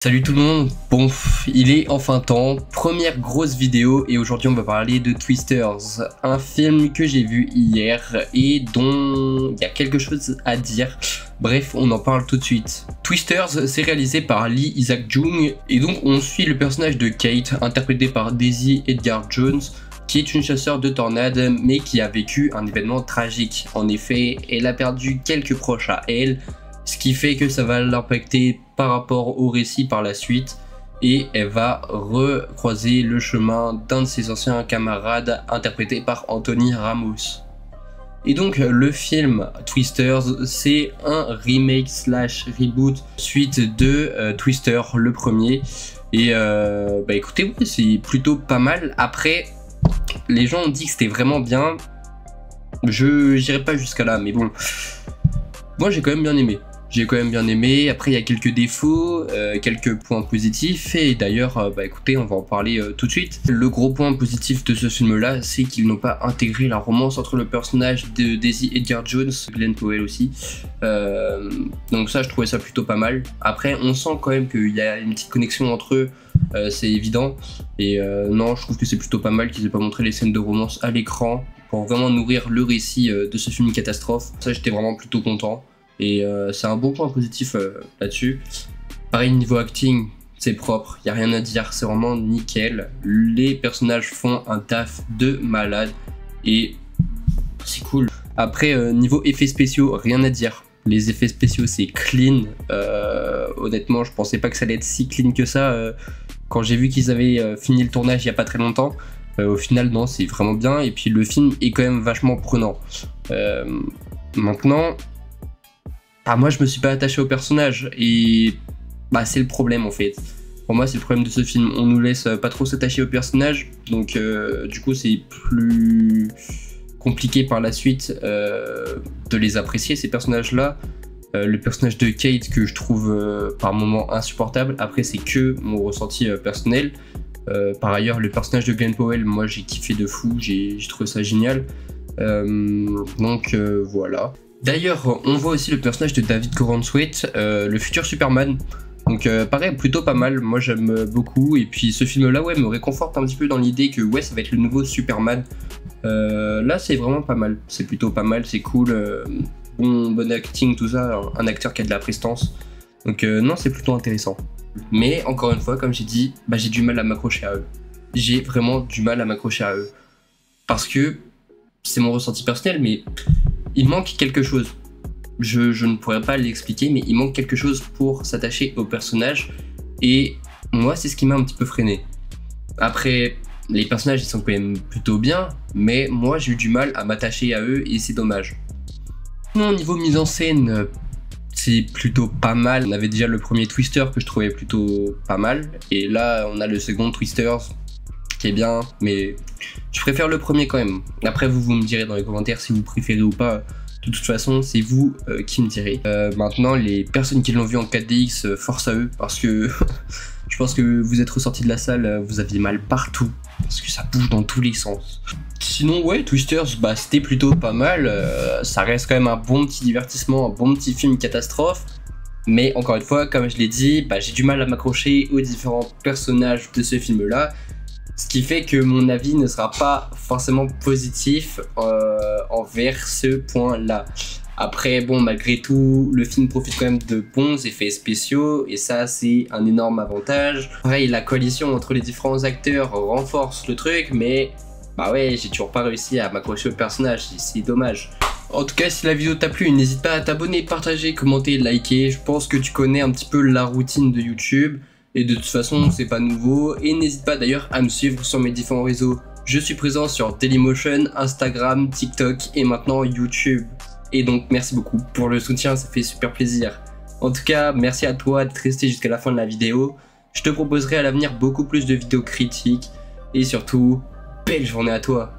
Salut tout le monde, bon, il est enfin temps, première grosse vidéo et aujourd'hui on va parler de Twisters, un film que j'ai vu hier et dont il y a quelque chose à dire, bref on en parle tout de suite. Twisters c'est réalisé par Lee Isaac-Chung et donc on suit le personnage de Kate, interprété par Daisy Edgar Jones, qui est une chasseuse de tornades mais qui a vécu un événement tragique. En effet, elle a perdu quelques proches à elle, ce qui fait que ça va l'impacter par rapport au récit par la suite et elle va recroiser le chemin d'un de ses anciens camarades interprété par Anthony Ramos. Et donc le film Twisters c'est un remake slash reboot suite de Twister le premier et écoutez ouais, c'est plutôt pas mal. Après les gens ont dit que c'était vraiment bien, je n'irai pas jusqu'à là mais bon, moi j'ai quand même bien aimé. Après il y a quelques défauts, quelques points positifs et d'ailleurs écoutez on va en parler tout de suite. Le gros point positif de ce film là c'est qu'ils n'ont pas intégré la romance entre le personnage de Daisy Edgar Jones, Glenn Powell aussi, donc ça je trouvais ça plutôt pas mal. Après on sent quand même qu'il y a une petite connexion entre eux, c'est évident et non je trouve que c'est plutôt pas mal qu'ils aient pas montré les scènes de romance à l'écran pour vraiment nourrir le récit de ce film catastrophe. Ça j'étais vraiment plutôt content. Et c'est un bon point positif là-dessus. Pareil niveau acting, c'est propre, y a rien à dire, c'est vraiment nickel. Les personnages font un taf de malade et c'est cool. Après niveau effets spéciaux, rien à dire. Les effets spéciaux c'est clean. Honnêtement je pensais pas que ça allait être si clean que ça quand j'ai vu qu'ils avaient fini le tournage il y a pas très longtemps. Au final non, c'est vraiment bien et puis le film est quand même vachement prenant. Maintenant moi je me suis pas attaché au personnage et c'est le problème en fait. Pour moi c'est le problème de ce film, on nous laisse pas trop s'attacher au personnage donc du coup c'est plus compliqué par la suite de les apprécier ces personnages là. Le personnage de Kate que je trouve par moments insupportable, après c'est que mon ressenti personnel. Par ailleurs le personnage de Glenn Powell, moi j'ai kiffé de fou, j'ai trouvé ça génial, donc voilà. D'ailleurs, on voit aussi le personnage de David Corenswet, le futur Superman. Donc pareil, plutôt pas mal, moi j'aime beaucoup. Et puis ce film-là, ouais, me réconforte un petit peu dans l'idée que ouais, ça va être le nouveau Superman. Là, c'est vraiment pas mal, c'est plutôt pas mal, c'est cool. Bon acting, tout ça, un acteur qui a de la prestance. Donc non, c'est plutôt intéressant. Mais encore une fois, comme j'ai dit, j'ai du mal à m'accrocher à eux. J'ai vraiment du mal à m'accrocher à eux. Parce que c'est mon ressenti personnel, mais il manque quelque chose. Je ne pourrais pas l'expliquer, mais il manque quelque chose pour s'attacher au personnage. Et moi, c'est ce qui m'a un petit peu freiné. Après, les personnages, ils sont quand même plutôt bien, mais moi, j'ai eu du mal à m'attacher à eux et c'est dommage. Au niveau mise en scène, c'est plutôt pas mal. On avait déjà le premier Twister que je trouvais plutôt pas mal. Et là, on a le second Twisters qui est bien, mais je préfère le premier quand même. Après vous me direz dans les commentaires si vous préférez ou pas. De toute façon c'est vous qui me direz. Maintenant les personnes qui l'ont vu en 4DX, force à eux parce que je pense que vous êtes ressortis de la salle, vous aviez mal partout parce que ça bouge dans tous les sens. Sinon ouais, Twisters c'était plutôt pas mal, ça reste quand même un bon petit divertissement, un bon petit film catastrophe. Mais encore une fois, comme je l'ai dit, j'ai du mal à m'accrocher aux différents personnages de ce film là. Ce qui fait que mon avis ne sera pas forcément positif envers ce point-là. Après, bon, malgré tout, le film profite quand même de bons effets spéciaux et ça, c'est un énorme avantage. Pareil, la coalition entre les différents acteurs renforce le truc, mais ouais, j'ai toujours pas réussi à m'accrocher au personnage, c'est dommage. En tout cas, si la vidéo t'a plu, n'hésite pas à t'abonner, partager, commenter, liker. Je pense que tu connais un petit peu la routine de YouTube. Et de toute façon c'est pas nouveau et n'hésite pas d'ailleurs à me suivre sur mes différents réseaux. Je suis présent sur Dailymotion, Instagram, TikTok et maintenant YouTube. Et donc merci beaucoup pour le soutien, ça fait super plaisir. En tout cas merci à toi d'être resté jusqu'à la fin de la vidéo. Je te proposerai à l'avenir beaucoup plus de vidéos critiques et surtout belle journée à toi.